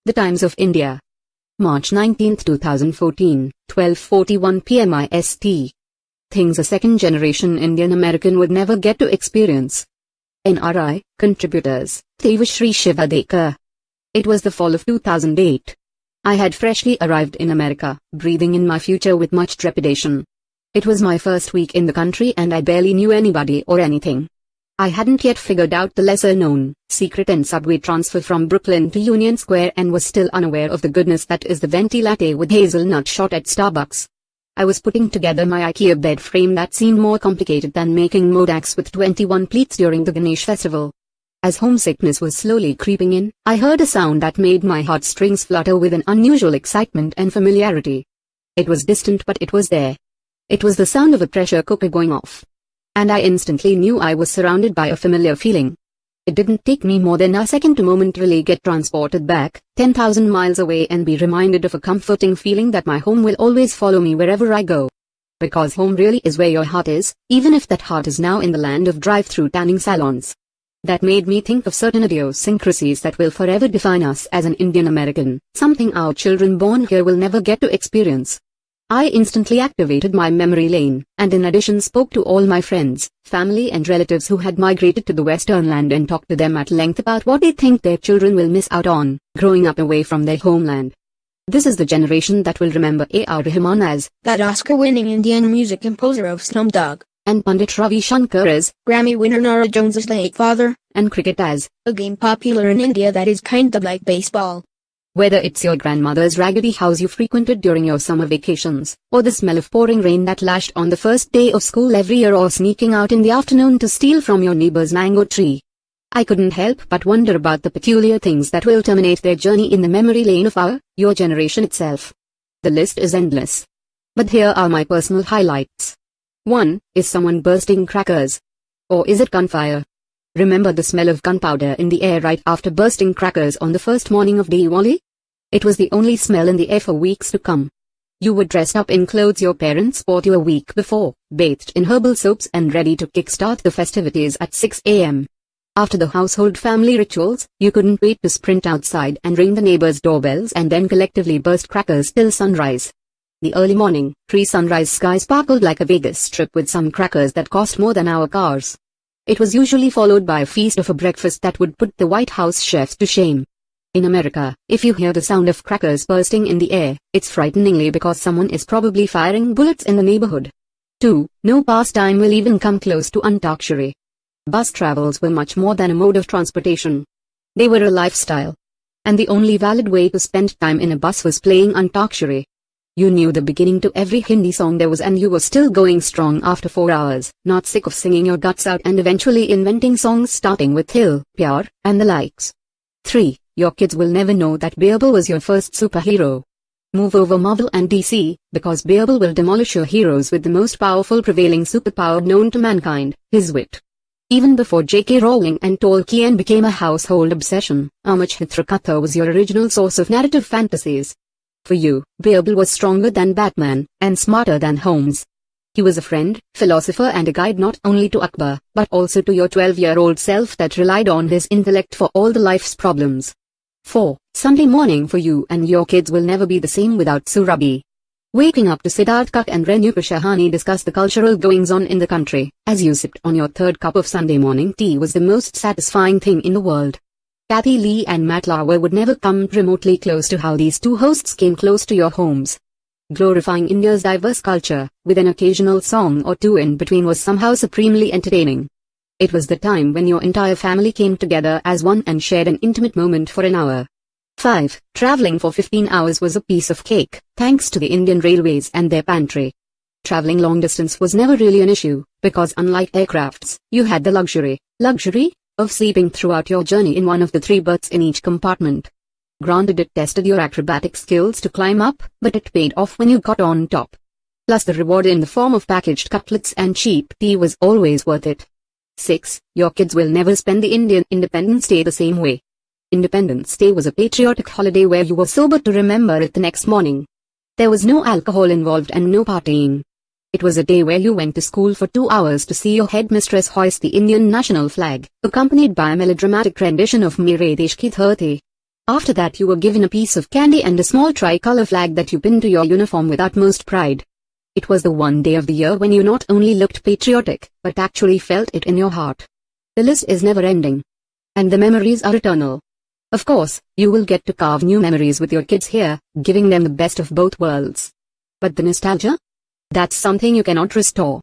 The Times of India. March 19, 2014, 12:41 p.m. IST. Things a second-generation Indian American would never get to experience. NRI, contributors, Devashri Shivadekar. It was the fall of 2008. I had freshly arrived in America, breathing in my future with much trepidation. It was my first week in the country and I barely knew anybody or anything. I hadn't yet figured out the lesser-known, secret and subway transfer from Brooklyn to Union Square and was still unaware of the goodness that is the venti latte with hazelnut shot at Starbucks. I was putting together my IKEA bed frame that seemed more complicated than making modaks with 21 pleats during the Ganesh festival. As homesickness was slowly creeping in, I heard a sound that made my heartstrings flutter with an unusual excitement and familiarity. It was distant but it was there. It was the sound of a pressure cooker going off. And I instantly knew I was surrounded by a familiar feeling. It didn't take me more than a second to momentarily get transported back, 10,000 miles away and be reminded of a comforting feeling that my home will always follow me wherever I go. Because home really is where your heart is, even if that heart is now in the land of drive-through tanning salons. That made me think of certain idiosyncrasies that will forever define us as an Indian American, something our children born here will never get to experience. I instantly activated my memory lane, and in addition spoke to all my friends, family and relatives who had migrated to the Western land and talked to them at length about what they think their children will miss out on, growing up away from their homeland. This is the generation that will remember A.R. Rahman as that Oscar-winning Indian music composer of Slumdog, and Pandit Ravi Shankar as Grammy winner Nora Jones's late father, and cricket as a game popular in India that is kind of like baseball. Whether it's your grandmother's raggedy house you frequented during your summer vacations, or the smell of pouring rain that lashed on the first day of school every year or sneaking out in the afternoon to steal from your neighbor's mango tree, I couldn't help but wonder about the peculiar things that will terminate their journey in the memory lane of your generation itself. The list is endless. But here are my personal highlights. 1. Is someone bursting crackers? Or is it gunfire? Remember the smell of gunpowder in the air right after bursting crackers on the first morning of Diwali? It was the only smell in the air for weeks to come. You were dressed up in clothes your parents bought you a week before, bathed in herbal soaps and ready to kickstart the festivities at 6 a.m. After the household family rituals, you couldn't wait to sprint outside and ring the neighbors' doorbells and then collectively burst crackers till sunrise. The early morning, pre-sunrise sky sparkled like a Vegas strip with some crackers that cost more than our cars. It was usually followed by a feast of a breakfast that would put the White House chefs to shame. In America, if you hear the sound of crackers bursting in the air, it's frighteningly because someone is probably firing bullets in the neighborhood. 2. No pastime will even come close to Antakshari. Bus travels were much more than a mode of transportation. They were a lifestyle. And the only valid way to spend time in a bus was playing Antakshari. You knew the beginning to every Hindi song there was and you were still going strong after 4 hours, not sick of singing your guts out and eventually inventing songs starting with Hil, Pyar, and the likes. 3. Your kids will never know that Birbal was your first superhero. Move over Marvel and DC, because Birbal will demolish your heroes with the most powerful prevailing superpower known to mankind, his wit. Even before J.K. Rowling and Tolkien became a household obsession, Amachitrakatha was your original source of narrative fantasies. For you, Birbal was stronger than Batman, and smarter than Holmes. He was a friend, philosopher and a guide not only to Akbar, but also to your 12-year-old self that relied on his intellect for all the life's problems. 4. Sunday morning for you and your kids will never be the same without Surabhi. Waking up to Siddharth Kak and Renu Pashahani discuss the cultural goings-on in the country, as you sipped on your third cup of Sunday morning tea was the most satisfying thing in the world. Kathy Lee and Matt Lauer would never come remotely close to how these two hosts came close to your homes. Glorifying India's diverse culture, with an occasional song or two in between was somehow supremely entertaining. It was the time when your entire family came together as one and shared an intimate moment for an hour. 5. Traveling for 15 hours was a piece of cake, thanks to the Indian Railways and their pantry. Traveling long distance was never really an issue, because unlike aircrafts, you had the luxury of sleeping throughout your journey in one of the 3 berths in each compartment. Granted, it tested your acrobatic skills to climb up, but it paid off when you got on top. Plus the reward in the form of packaged cutlets and cheap tea was always worth it. 6. Your kids will never spend the Indian Independence Day the same way. Independence Day was a patriotic holiday where you were sober to remember it the next morning. There was no alcohol involved and no partying. It was a day where you went to school for 2 hours to see your headmistress hoist the Indian national flag, accompanied by a melodramatic rendition of Mere Desh Ki Dharti. After that you were given a piece of candy and a small tricolor flag that you pinned to your uniform with utmost pride. It was the one day of the year when you not only looked patriotic, but actually felt it in your heart. The list is never ending. And the memories are eternal. Of course, you will get to carve new memories with your kids here, giving them the best of both worlds. But the nostalgia? That's something you cannot restore.